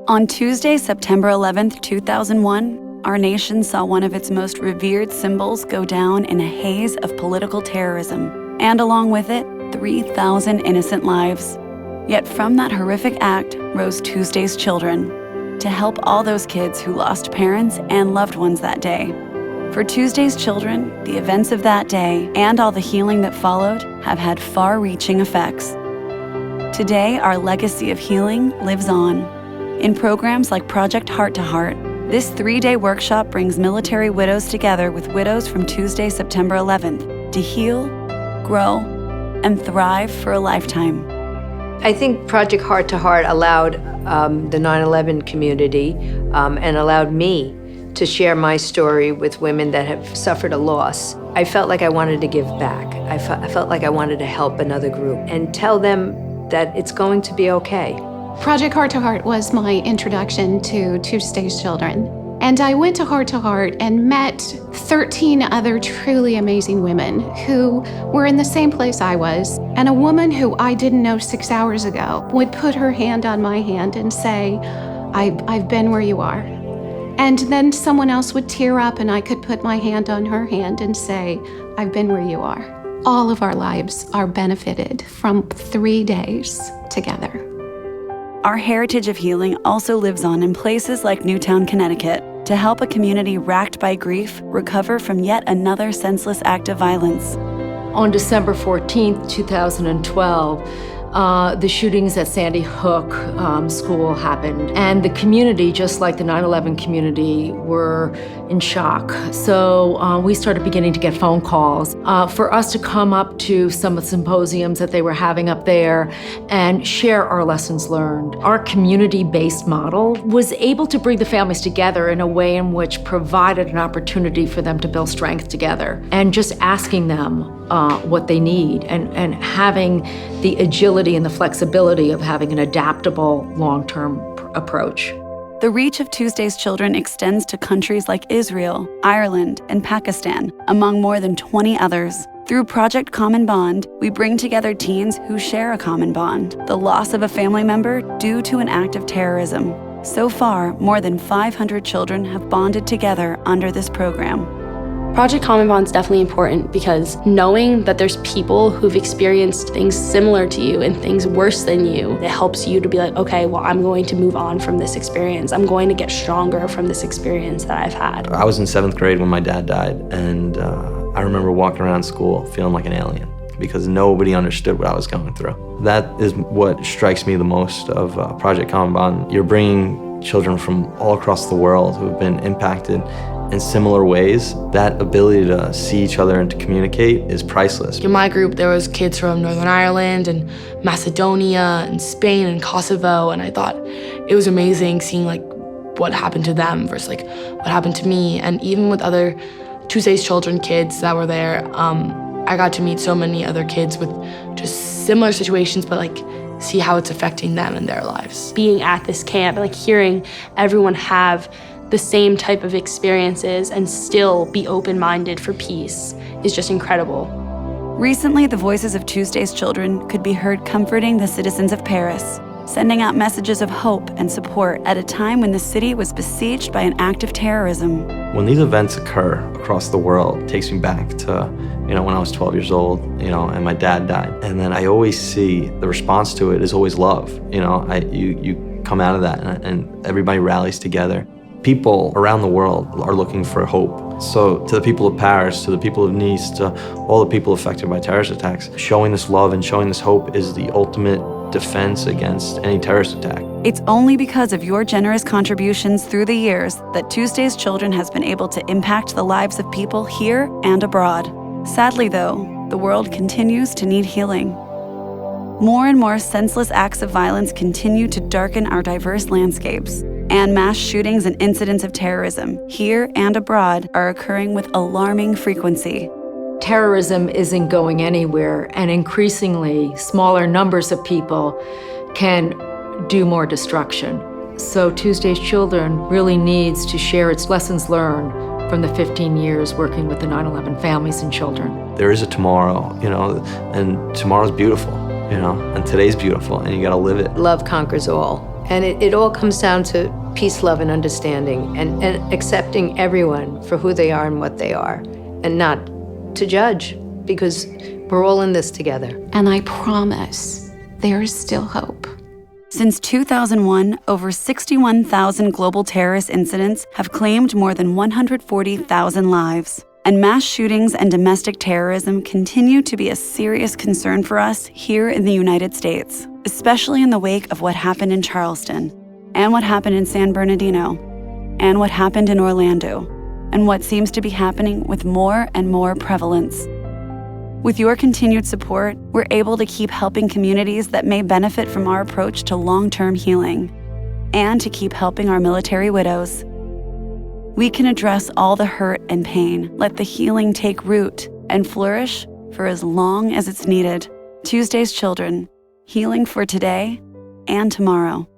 On Tuesday, September 11th, 2001, our nation saw one of its most revered symbols go down in a haze of political terrorism, and along with it, 3,000 innocent lives. Yet from that horrific act rose Tuesday's Children, to help all those kids who lost parents and loved ones that day. For Tuesday's Children, the events of that day and all the healing that followed have had far-reaching effects. Today, our legacy of healing lives on. In programs like Project Heart to Heart, this 3-day workshop brings military widows together with widows from Tuesday, September 11th to heal, grow, and thrive for a lifetime. I think Project Heart to Heart allowed the 9/11 community and allowed me to share my story with women that have suffered a loss. I felt like I wanted to give back. I felt like I wanted to help another group and tell them that it's going to be okay. Project Heart to Heart was my introduction to Tuesday's Children. And I went to Heart and met 13 other truly amazing women who were in the same place I was. And a woman who I didn't know 6 hours ago would put her hand on my hand and say, I've been where you are. And then someone else would tear up and I could put my hand on her hand and say, I've been where you are. All of our lives are benefited from 3 days together. Our heritage of healing also lives on in places like Newtown, Connecticut, to help a community racked by grief recover from yet another senseless act of violence. On December 14th, 2012, the shootings at Sandy Hook School happened, and the community, just like the 9/11 community, were in shock. So we started beginning to get phone calls for us to come up to some of the symposiums that they were having up there and share our lessons learned. Our community-based model was able to bring the families together in a way in which provided an opportunity for them to build strength together, and just asking them what they need, and having the agility and the flexibility of having an adaptable long-term approach. The reach of Tuesday's Children extends to countries like Israel, Ireland, and Pakistan, among more than 20 others. Through Project Common Bond, we bring together teens who share a common bond, the loss of a family member due to an act of terrorism. So far, more than 500 children have bonded together under this program. Project Common Bond is definitely important because knowing that there's people who've experienced things similar to you and things worse than you, it helps you to be like, okay, well, I'm going to move on from this experience. I'm going to get stronger from this experience that I've had. I was in 7th grade when my dad died, and I remember walking around school feeling like an alien because nobody understood what I was going through. That is what strikes me the most of Project Common Bond. You're bringing children from all across the world who have been impacted in similar ways. That ability to see each other and to communicate is priceless. In my group, there was kids from Northern Ireland and Macedonia and Spain and Kosovo, and I thought it was amazing seeing like what happened to them versus like what happened to me. And even with other Tuesday's Children kids that were there, I got to meet so many other kids with just similar situations, but like see how it's affecting them in their lives. Being at this camp, like hearing everyone have the same type of experiences and still be open-minded for peace is just incredible. Recently, the voices of Tuesday's Children could be heard comforting the citizens of Paris, sending out messages of hope and support at a time when the city was besieged by an act of terrorism. When these events occur across the world, it takes me back to, when I was 12 years old, and my dad died. And then I always see the response to it is always love. You come out of that and everybody rallies together. People around the world are looking for hope. So to the people of Paris, to the people of Nice, to all the people affected by terrorist attacks, showing this love and showing this hope is the ultimate defense against any terrorist attack. It's only because of your generous contributions through the years that Tuesday's Children has been able to impact the lives of people here and abroad. Sadly, though, the world continues to need healing. More and more senseless acts of violence continue to darken our diverse landscapes, and mass shootings and incidents of terrorism, here and abroad, are occurring with alarming frequency. Terrorism isn't going anywhere, and increasingly smaller numbers of people can do more destruction. So Tuesday's Children really needs to share its lessons learned from the 15 years working with the 9/11 families and children. There is a tomorrow, and tomorrow's beautiful, and today's beautiful, and you gotta live it. Love conquers all. And it all comes down to peace, love, and understanding, and accepting everyone for who they are and what they are, and not to judge, because we're all in this together. And I promise there is still hope. Since 2001, over 61,000 global terrorist incidents have claimed more than 140,000 lives. And mass shootings and domestic terrorism continue to be a serious concern for us here in the United States, especially in the wake of what happened in Charleston, and what happened in San Bernardino, and what happened in Orlando, and what seems to be happening with more and more prevalence. With your continued support, we're able to keep helping communities that may benefit from our approach to long-term healing, and to keep helping our military widows. We can address all the hurt and pain, let the healing take root, and flourish for as long as it's needed. Tuesday's Children, healing for today and tomorrow.